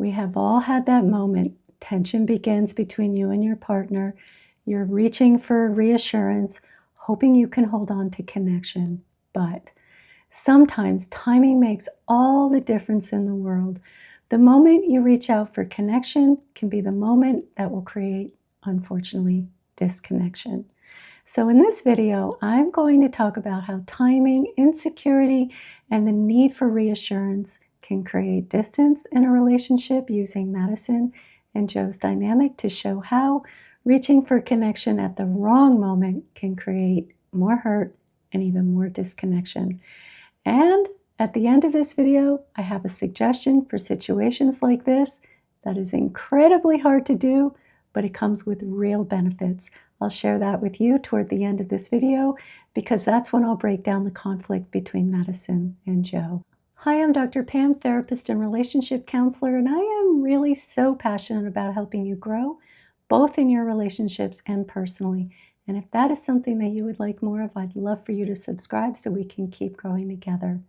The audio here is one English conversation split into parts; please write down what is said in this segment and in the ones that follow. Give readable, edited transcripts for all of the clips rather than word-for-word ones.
We have all had that moment. Tension begins between you and your partner. You're reaching for reassurance, hoping you can hold on to connection. But sometimes timing makes all the difference in the world. The moment you reach out for connection can be the moment that will create, unfortunately, disconnection. So in this video, I'm going to talk about how timing, insecurity, and the need for reassurance can create distance in a relationship using Madison and Joe's dynamic to show how reaching for connection at the wrong moment can create more hurt and even more disconnection. And at the end of this video, I have a suggestion for situations like this that is incredibly hard to do, but it comes with real benefits. I'll share that with you toward the end of this video because that's when I'll break down the conflict between Madison and Joe. Hi, I'm Dr. Pam, therapist and relationship counselor, and I am really so passionate about helping you grow, both in your relationships and personally. And if that is something that you would like more of, I'd love for you to subscribe so we can keep growing together.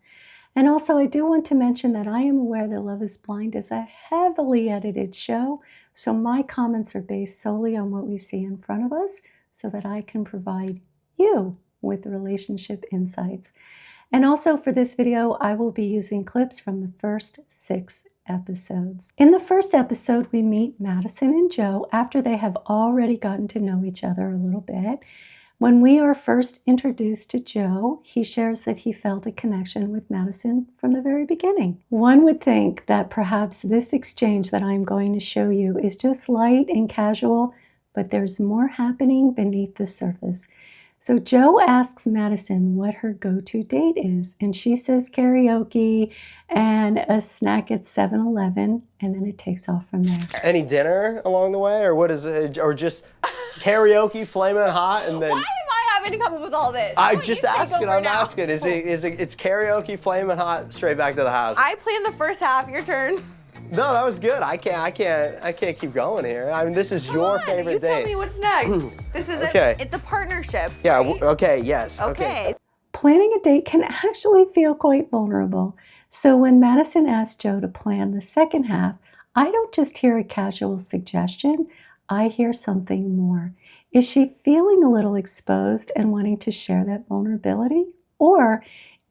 And also, I do want to mention that I am aware that Love is Blind is a heavily edited show, so my comments are based solely on what we see in front of us so that I can provide you with relationship insights. And also for this video, I will be using clips from the first 6 episodes. In the first episode, we meet Madison and Joe after they have already gotten to know each other a little bit. When we are first introduced to Joe, he shares that he felt a connection with Madison from the very beginning. One would think that perhaps this exchange that I'm going to show you is just light and casual, but there's more happening beneath the surface. So Joe asks Madison what her go-to date is, and she says karaoke and a snack at 7-Eleven, and then it takes off from there. Any dinner along the way, or what is it, or just karaoke, flaming hot, and then... Why am I having to come up with all this? I'm asking. Is it's karaoke, flaming hot, straight back to the house? I planned the first half, your turn. No, that was good. I can't keep going here. I mean, this is your favorite date. You tell me what's next. This is okay. It's a partnership. Yeah. Right? Okay. Yes. Okay. Planning a date can actually feel quite vulnerable. So when Madison asked Joe to plan the second half, I don't just hear a casual suggestion. I hear something more. Is she feeling a little exposed and wanting to share that vulnerability? Or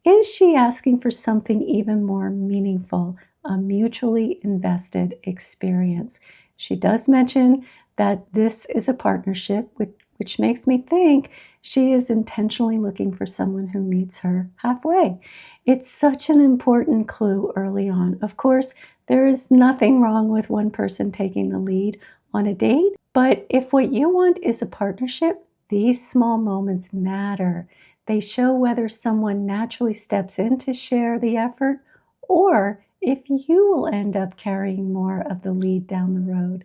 is she asking for something even more meaningful? A mutually invested experience. She does mention that this is a partnership, which makes me think she is intentionally looking for someone who meets her halfway. It's such an important clue early on. Of course, there is nothing wrong with one person taking the lead on a date, but if what you want is a partnership, these small moments matter. They show whether someone naturally steps in to share the effort or if you will end up carrying more of the lead down the road.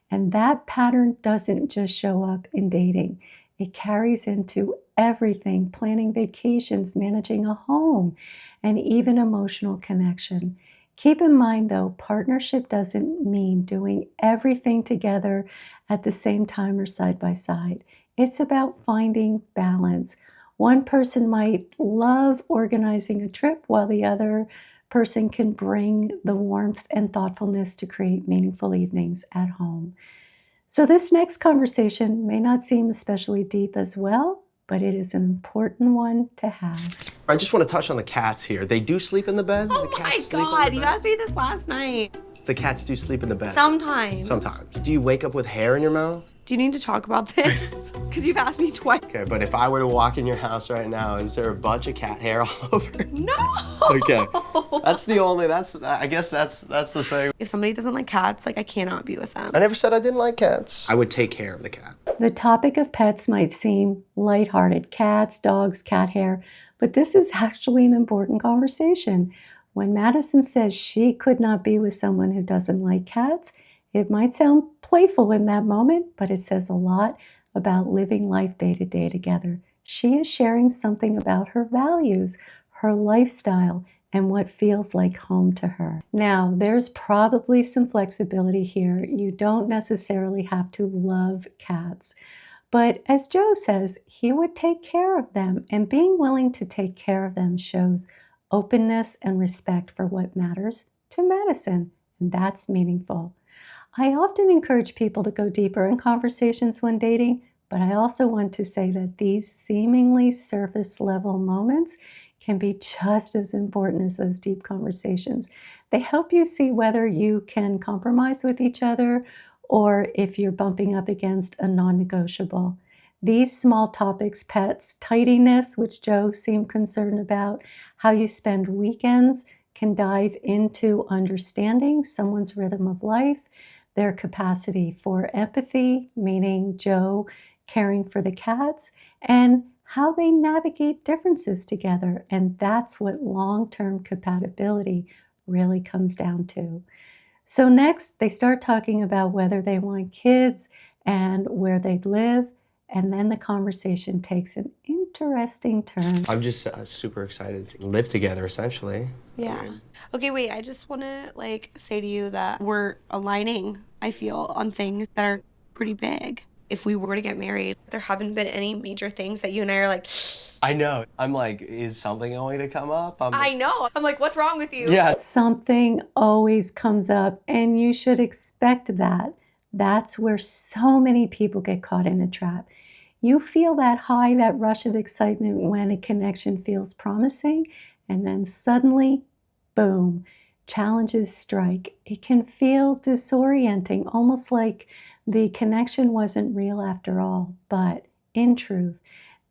And that pattern doesn't just show up in dating. It carries into everything, planning vacations, managing a home, and even emotional connection. Keep in mind, though, partnership doesn't mean doing everything together at the same time or side by side. It's about finding balance. One person might love organizing a trip while the other person can bring the warmth and thoughtfulness to create meaningful evenings at home. So this next conversation may not seem especially deep as well, but it is an important one to have. I just want to touch on the cats here. They do sleep in the bed? Oh the cats my God, you asked me this last night. The cats do sleep in the bed? Sometimes. Sometimes. Do you wake up with hair in your mouth? Do you need to talk about this? Because you've asked me twice. Okay, but if I were to walk in your house right now, is there a bunch of cat hair all over? No! Okay. I guess that's the thing. If somebody doesn't like cats, like I cannot be with them. I never said I didn't like cats. I would take care of the cat. The topic of pets might seem lighthearted, cats, dogs, cat hair, but this is actually an important conversation. When Madison says she could not be with someone who doesn't like cats, it might sound playful in that moment, but it says a lot about living life day to day together. She is sharing something about her values, her lifestyle, and what feels like home to her. Now, there's probably some flexibility here. You don't necessarily have to love cats. But as Joe says, he would take care of them, and being willing to take care of them shows openness and respect for what matters to Madison and that's meaningful. I often encourage people to go deeper in conversations when dating, but I also want to say that these seemingly surface level moments can be just as important as those deep conversations. They help you see whether you can compromise with each other or if you're bumping up against a non-negotiable. These small topics, pets, tidiness, which Joe seemed concerned about, how you spend weekends, can dive into understanding someone's rhythm of life, their capacity for empathy, meaning Joe caring for the cats, and how they navigate differences together. And that's what long-term compatibility really comes down to. So next, they start talking about whether they want kids and where they live. And then the conversation takes an interesting turn. I'm just super excited to live together, essentially. Yeah. Okay, wait, I just want to say to you that we're aligning, I feel, on things that are pretty big. If we were to get married, there haven't been any major things that you and I are like, I know. I'm like, is something going to come up? I know. I'm like, what's wrong with you? Yeah. Something always comes up, and you should expect that. That's where so many people get caught in a trap. You feel that high, that rush of excitement when a connection feels promising, and then suddenly, boom, challenges strike. It can feel disorienting, almost like the connection wasn't real after all. But in truth,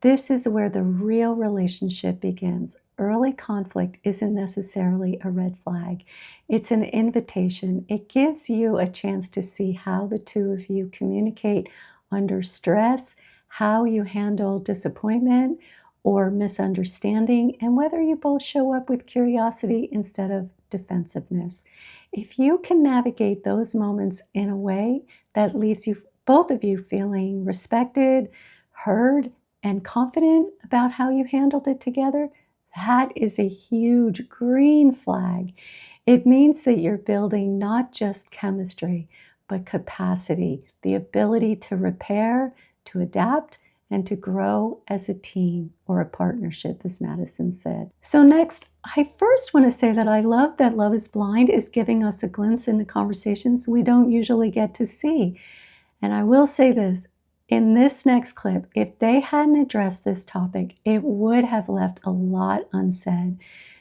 this is where the real relationship begins. Early conflict isn't necessarily a red flag. It's an invitation. It gives you a chance to see how the two of you communicate under stress, how you handle disappointment or misunderstanding, and whether you both show up with curiosity instead of defensiveness. If you can navigate those moments in a way that leaves you, both of you, feeling respected, heard, and confident about how you handled it together, that is a huge green flag. It means that you're building not just chemistry, but capacity, the ability to repair, to adapt, and to grow as a team or a partnership, as Madison said. So next, I first want to say that I love that Love is Blind is giving us a glimpse into conversations we don't usually get to see. And I will say this, in this next clip, if they hadn't addressed this topic, it would have left a lot unsaid,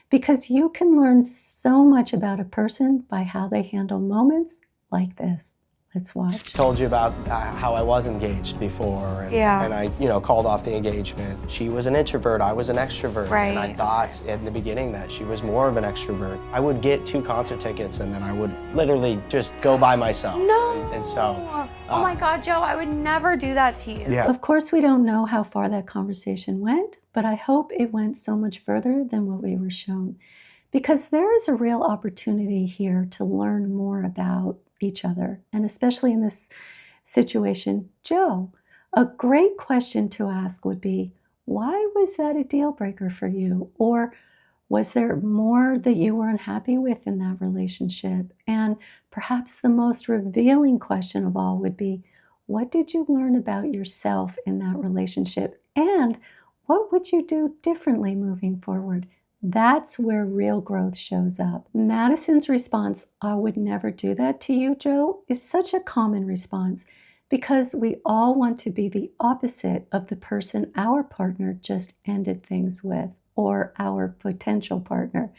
because you can learn so much about a person by how they handle moments like this. Let's watch. Told you about how I was engaged before, and I, called off the engagement. She was an introvert, I was an extrovert, Right. and I thought in the beginning that she was more of an extrovert. I would get 2 concert tickets, and then I would literally just go by myself. No. And so, oh my God, Joe, I would never do that to you. yeah. Of course, we don't know how far that conversation went, but I hope it went so much further than what we were shown, because there is a real opportunity here to learn more about each other, and especially in this situation, Joe. A great question to ask would be, why was that a deal breaker for you? Or was there more that you were unhappy with in that relationship? And perhaps the most revealing question of all would be, what did you learn about yourself in that relationship? And what would you do differently moving forward? That's where real growth shows up. Madison's response, I would never do that to you, Joe, is such a common response, because we all want to be the opposite of the person our partner just ended things with, or our potential partner.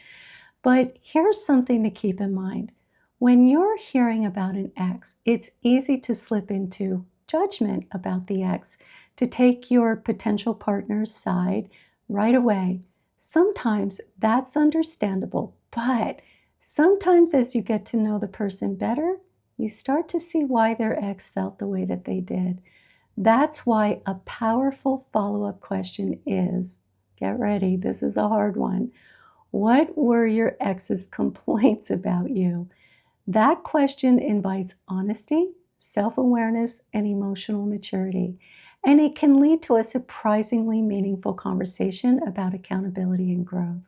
But here's something to keep in mind. When you're hearing about an ex, it's easy to slip into judgment about the ex, to take your potential partner's side right away. Sometimes that's understandable, but sometimes as you get to know the person better, you start to see why their ex felt the way that they did. That's why a powerful follow-up question is, get ready, this is a hard one. What were your ex's complaints about you? That question invites honesty, self-awareness, and emotional maturity. And it can lead to a surprisingly meaningful conversation about accountability and growth.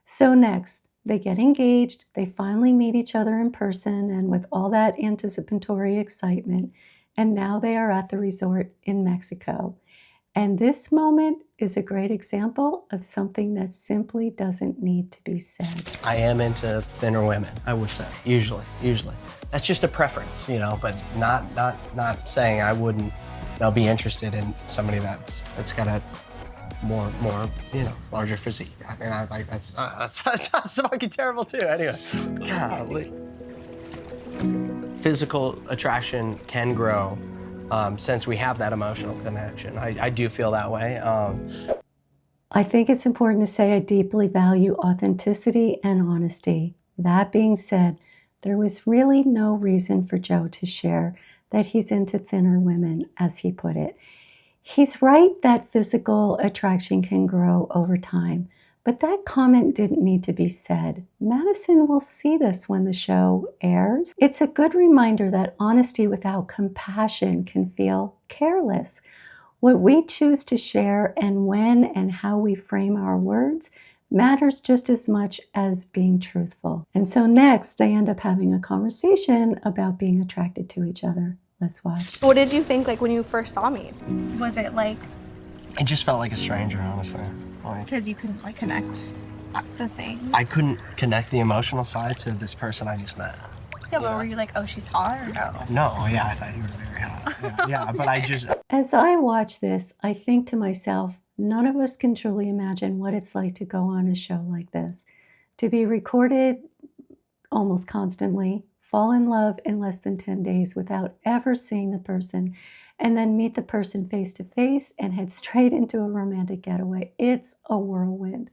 So next, they get engaged, they finally meet each other in person and with all that anticipatory excitement, and now they are at the resort in Mexico. And this moment is a great example of something that simply doesn't need to be said. I am into thinner women, I would say, usually. That's just a preference, you know, but not saying I wouldn't, be interested in somebody that's got a more, you know, larger physique. I mean, I like that's fucking terrible too. Anyway, golly. Physical attraction can grow since we have that emotional connection. I do feel that way. I think it's important to say I deeply value authenticity and honesty. That being said, there was really no reason for Joe to share that he's into thinner women, as he put it. He's right that physical attraction can grow over time, but that comment didn't need to be said. Madison will see this when the show airs. It's a good reminder that honesty without compassion can feel careless. What we choose to share and when and how we frame our words matters just as much as being truthful. And so next, they end up having a conversation about being attracted to each other. Let's watch. What did you think like when you first saw me? Was it like... It just felt like a stranger, honestly. Because you couldn't like connect the things? I couldn't connect the emotional side to this person I just met. Yeah, but were you like, oh, she's hot or no? No, yeah, I thought you were very hot. Yeah, but I just... As I watch this, I think to myself, none of us can truly imagine what it's like to go on a show like this. To be recorded almost constantly, fall in love in less than 10 days without ever seeing the person, and then meet the person face to face and head straight into a romantic getaway. It's a whirlwind.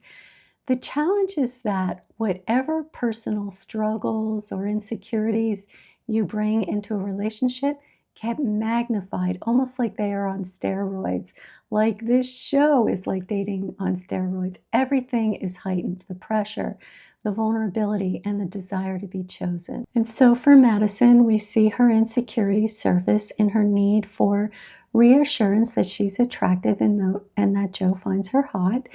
The challenge is that whatever personal struggles or insecurities you bring into a relationship get magnified, almost like they are on steroids. Like this show is like dating on steroids. Everything is heightened, the pressure, the vulnerability, and the desire to be chosen. And so for Madison, we see her insecurities surface in her need for reassurance that she's attractive and that Joe finds her hot.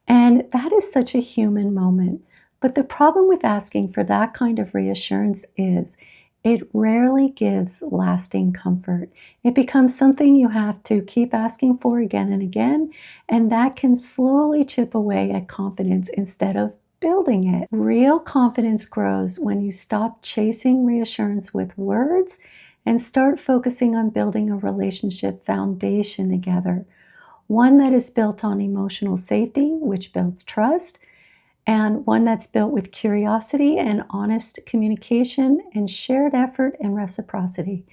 And that is such a human moment. But the problem with asking for that kind of reassurance is it rarely gives lasting comfort. It becomes something you have to keep asking for again and again, and that can slowly chip away at confidence instead of building it. Real confidence grows when you stop chasing reassurance with words and start focusing on building a relationship foundation together. One that is built on emotional safety, which builds trust, and one that's built with curiosity and honest communication and shared effort and reciprocity.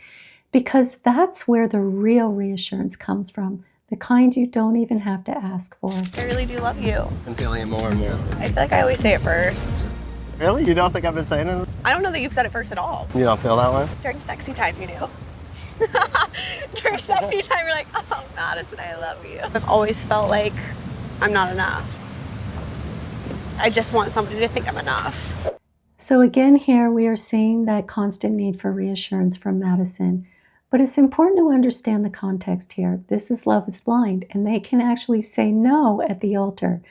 Because that's where the real reassurance comes from, the kind you don't even have to ask for. I really do love you. I'm feeling it more and more. I feel like I always say it first. Really? You don't think I've been saying it? I don't know that you've said it first at all. You don't feel that way? During sexy time, you do. During sexy time, you're like, oh, Madison, I love you. I've always felt like I'm not enough. I just want somebody to think I'm enough. So again, here we are seeing that constant need for reassurance from Madison. But it's important to understand the context here. This is Love is Blind, and they can actually say no at the altar.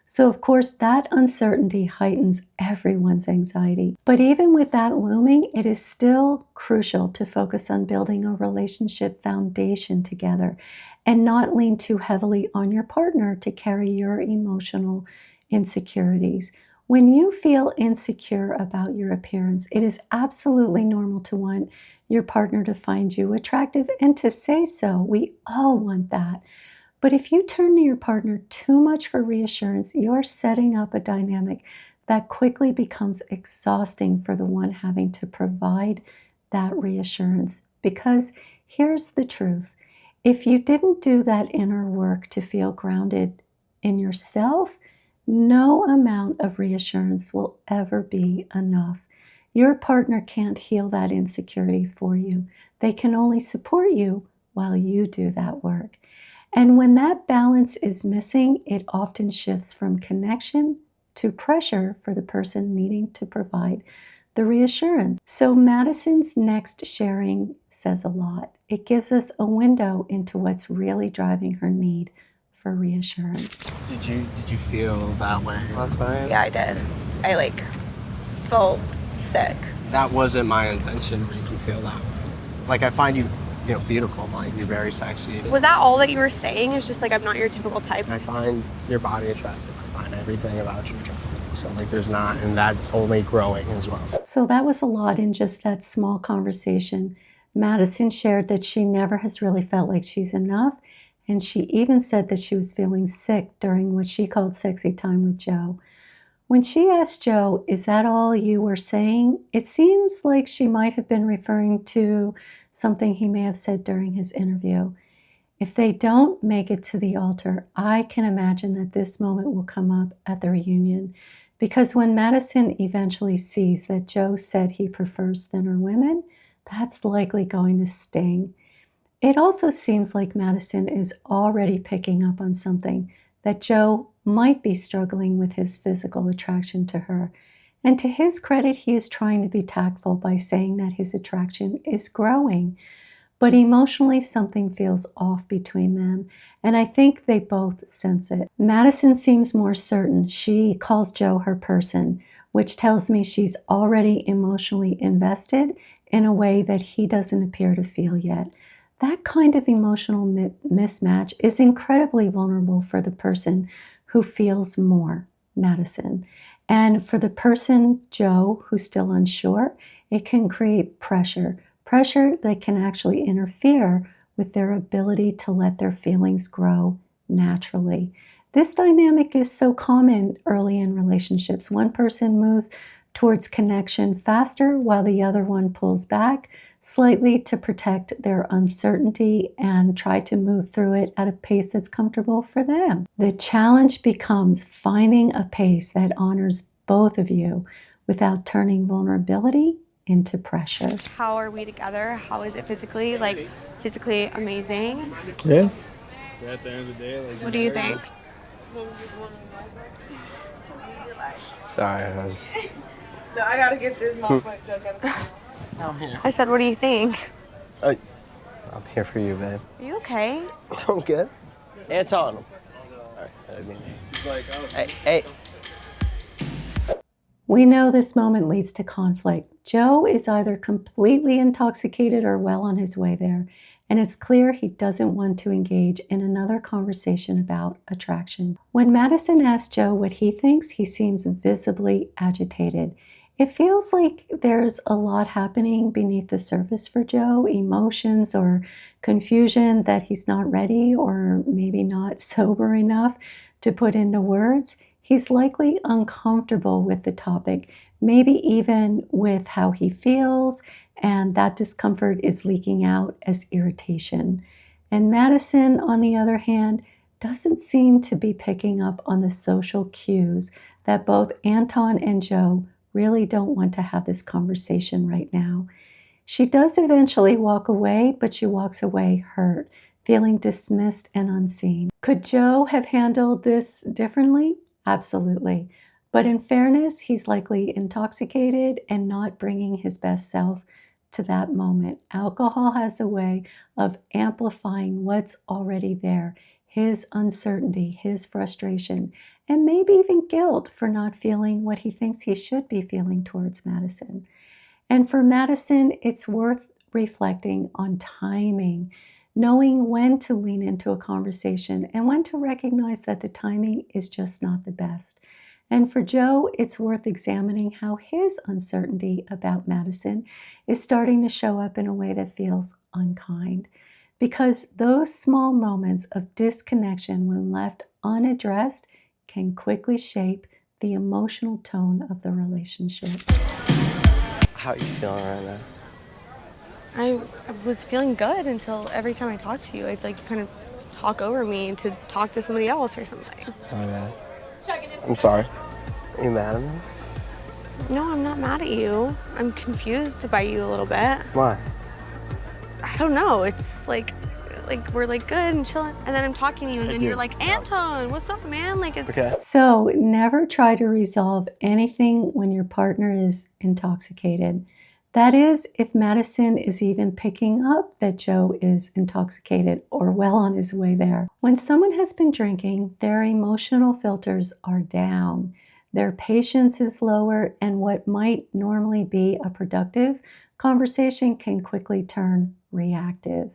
So of course, that uncertainty heightens everyone's anxiety. But even with that looming, it is still crucial to focus on building a relationship foundation together and not lean too heavily on your partner to carry your emotional insecurities. When you feel insecure about your appearance, it is absolutely normal to want your partner to find you attractive and to say so. We all want that. But if you turn to your partner too much for reassurance, you're setting up a dynamic that quickly becomes exhausting for the one having to provide that reassurance. Because here's the truth. If you didn't do that inner work to feel grounded in yourself, no amount of reassurance will ever be enough. Your partner can't heal that insecurity for you. They can only support you while you do that work. And when that balance is missing, it often shifts from connection to pressure for the person needing to provide the reassurance. So Madison's next sharing says a lot. It gives us a window into what's really driving her need for reassurance. Did you feel that way last night? Yeah, I did. I felt sick. That wasn't my intention to make you feel that way. I find you beautiful. Like, you're very sexy. Was that all that you were saying? Is just like, I'm not your typical type? I find your body attractive. I find everything about you attractive. So, like, there's not, and that's only growing as well. So that was a lot in just that small conversation. Madison shared that she never has really felt like she's enough, and she even said that she was feeling sick during what she called sexy time with Joe. When she asked Joe, "Is that all you were saying?" it seems like she might have been referring to something he may have said during his interview. If they don't make it to the altar, I can imagine that this moment will come up at the reunion. Because when Madison eventually sees that Joe said he prefers thinner women, that's likely going to sting. It also seems like Madison is already picking up on something, that Joe might be struggling with his physical attraction to her. And to his credit, he is trying to be tactful by saying that his attraction is growing. But emotionally, something feels off between them, and I think they both sense it. Madison seems more certain. She calls Joe her person, which tells me she's already emotionally invested in a way that he doesn't appear to feel yet. That kind of emotional mismatch is incredibly vulnerable for the person who feels more, Madison. And for the person, Joe, who's still unsure, it can create pressure that can actually interfere with their ability to let their feelings grow naturally. This dynamic is so common early in relationships. One person moves towards connection faster while the other one pulls back slightly to protect their uncertainty and try to move through it at a pace that's comfortable for them. The challenge becomes finding a pace that honors both of you without turning vulnerability into pressure. How are we together? How is it physically? Like, physically amazing? Yeah. At the end of the day, like, What do you think? Sorry, I was... No, I gotta get this motherfucker. I'm here. I said, what do you think? I'm here for you, babe. Are you okay? I'm good. Anton. All right, I mean, hey. We know this moment leads to conflict. Joe is either completely intoxicated or well on his way there, and it's clear he doesn't want to engage in another conversation about attraction. When Madison asks Joe what he thinks, he seems visibly agitated. It feels like there's a lot happening beneath the surface for Joe, emotions or confusion that he's not ready or maybe not sober enough to put into words. He's likely uncomfortable with the topic, maybe even with how he feels, and that discomfort is leaking out as irritation. And Madison, on the other hand, doesn't seem to be picking up on the social cues that both Anton and Joe really don't want to have this conversation right now. She does eventually walk away, but she walks away hurt, feeling dismissed and unseen. Could Joe have handled this differently? Absolutely. But in fairness, he's likely intoxicated and not bringing his best self to that moment. Alcohol has a way of amplifying what's already there, his uncertainty, his frustration, and maybe even guilt for not feeling what he thinks he should be feeling towards Madison. And for Madison, it's worth reflecting on timing, knowing when to lean into a conversation and when to recognize that the timing is just not the best. And for Joe, it's worth examining how his uncertainty about Madison is starting to show up in a way that feels unkind. Because those small moments of disconnection, when left unaddressed, can quickly shape the emotional tone of the relationship. How are you feeling right now? I was feeling good until every time I talk to you, I feel like you kind of talk over me to talk to somebody else or something. My bad. I'm sorry. Are you mad at me? No, I'm not mad at you. I'm confused by you a little bit. Why? I don't know. It's like we're like good and chilling, and then I'm talking to you, and then you're like, Anton, what's up, man? Like, it's Okay. So never try to resolve anything when your partner is intoxicated. That is, if Madison is even picking up that Joe is intoxicated or well on his way there. When someone has been drinking, their emotional filters are down. Their patience is lower, and what might normally be a productive conversation can quickly turn reactive.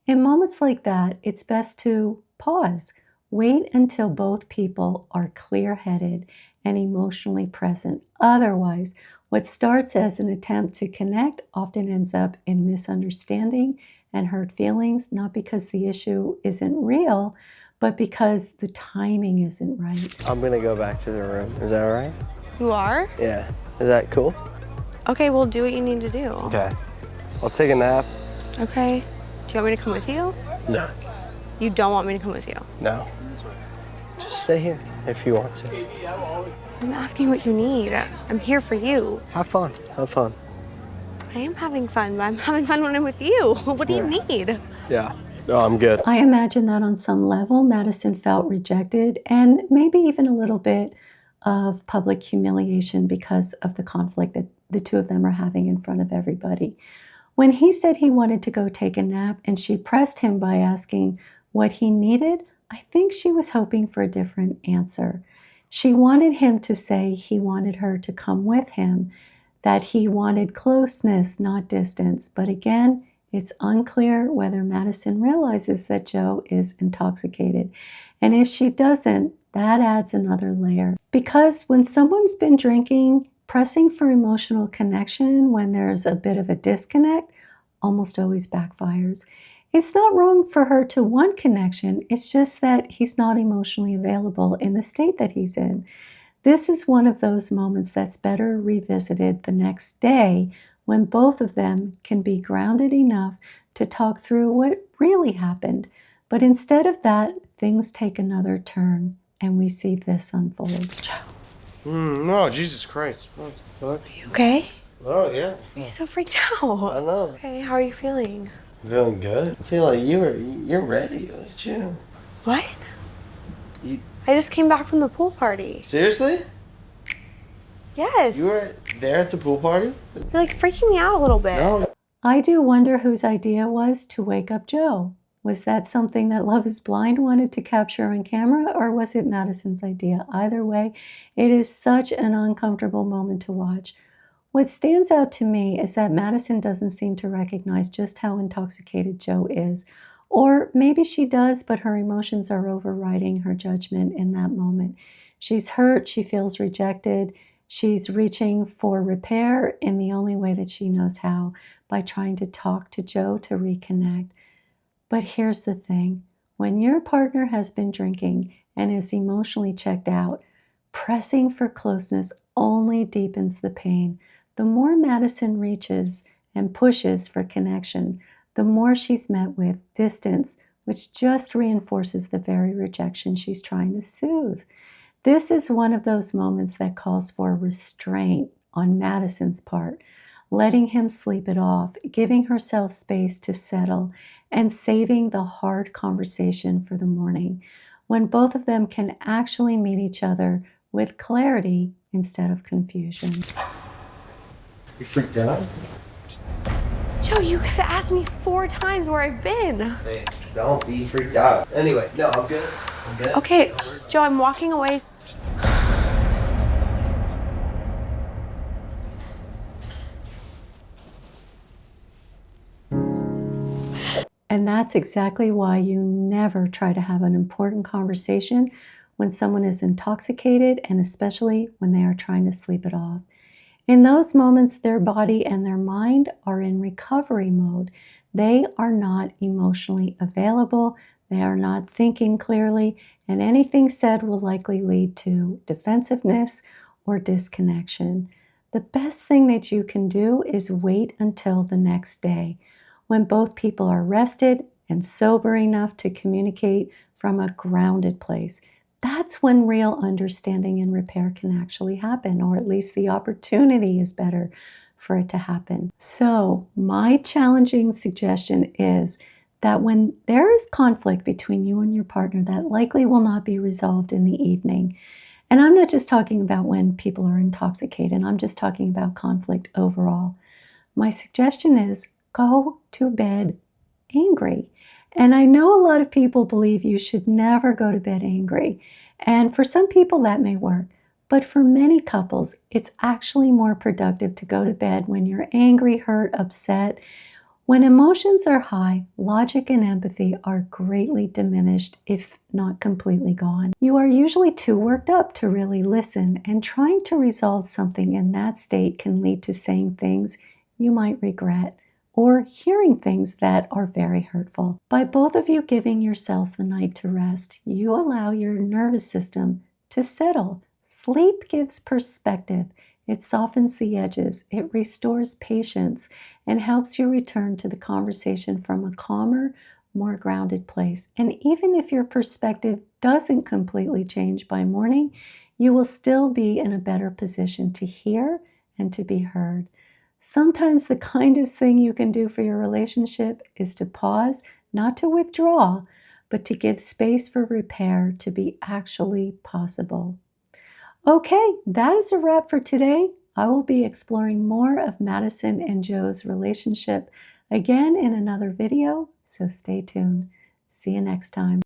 In moments like that, it's best to pause. Wait until both people are clear-headed and emotionally present. Otherwise, what starts as an attempt to connect often ends up in misunderstanding and hurt feelings, not because the issue isn't real, but because the timing isn't right. I'm gonna go back to the room. Is that all right? You are? Yeah. Is that cool? Okay, well, do what you need to do. Okay. I'll take a nap. Okay. Do you want me to come with you? No. You don't want me to come with you? No. Just stay here if you want to. I'm asking what you need. I'm here for you. Have fun. Have fun. I am having fun, but I'm having fun when I'm with you. What do you need? Yeah. No, I'm good. I imagine that on some level, Madison felt rejected and maybe even a little bit of public humiliation because of the conflict that the two of them are having in front of everybody. When he said he wanted to go take a nap and she pressed him by asking what he needed, I think she was hoping for a different answer. She wanted him to say he wanted her to come with him, that he wanted closeness, not distance. But again, it's unclear whether Madison realizes that Joe is intoxicated. And if she doesn't, that adds another layer. Because when someone's been drinking, pressing for emotional connection when there's a bit of a disconnect almost always backfires. It's not wrong for her to want connection. It's just that he's not emotionally available in the state that he's in. This is one of those moments that's better revisited the next day when both of them can be grounded enough to talk through what really happened. But instead of that, things take another turn and we see this unfold. No, Jesus Christ. What the fuck? You okay? Oh, yeah. You're so freaked out. I know. Okay, how are you feeling? I'm feeling good. I feel like you're ready. Look at you. What? You I just came back from the pool party. seriously? Yes. You were there at the pool party? You're like freaking me out a little bit. No. I do wonder whose idea was to wake up Joe. Was that something that Love is Blind wanted to capture on camera, or was it Madison's idea? Either way, it is such an uncomfortable moment to watch. What stands out to me is that Madison doesn't seem to recognize just how intoxicated Joe is. Or maybe she does, but her emotions are overriding her judgment in that moment. She's hurt, she feels rejected, she's reaching for repair in the only way that she knows how, by trying to talk to Joe to reconnect. But here's the thing. When your partner has been drinking and is emotionally checked out, pressing for closeness only deepens the pain. The more Madison reaches and pushes for connection, the more she's met with distance, which just reinforces the very rejection she's trying to soothe. This is one of those moments that calls for restraint on Madison's part, letting him sleep it off, giving herself space to settle, and saving the hard conversation for the morning, when both of them can actually meet each other with clarity instead of confusion. You freaked out? Joe, you have asked me 4 times where I've been. Hey, don't be freaked out. Anyway, no, I'm good. I'm good. Okay, Joe, I'm walking away. And that's exactly why you never try to have an important conversation when someone is intoxicated, and especially when they are trying to sleep it off. In those moments, their body and their mind are in recovery mode. They are not emotionally available. They are not thinking clearly, and anything said will likely lead to defensiveness or disconnection. The best thing that you can do is wait until the next day, when both people are rested and sober enough to communicate from a grounded place. That's when real understanding and repair can actually happen, or at least the opportunity is better for it to happen. So my challenging suggestion is that when there is conflict between you and your partner, that likely will not be resolved in the evening. And I'm not just talking about when people are intoxicated, I'm just talking about conflict overall. My suggestion is go to bed angry. And I know a lot of people believe you should never go to bed angry. And for some people that may work. But for many couples, it's actually more productive to go to bed when you're angry, hurt, upset. When emotions are high, logic and empathy are greatly diminished, if not completely gone. You are usually too worked up to really listen, and trying to resolve something in that state can lead to saying things you might regret or hearing things that are very hurtful. By both of you giving yourselves the night to rest, you allow your nervous system to settle. Sleep gives perspective. It softens the edges, it restores patience, and helps you return to the conversation from a calmer, more grounded place. And even if your perspective doesn't completely change by morning, you will still be in a better position to hear and to be heard. Sometimes the kindest thing you can do for your relationship is to pause, not to withdraw, but to give space for repair to be actually possible. Okay, that is a wrap for today. I will be exploring more of Madison and Joe's relationship again in another video, so stay tuned. See you next time.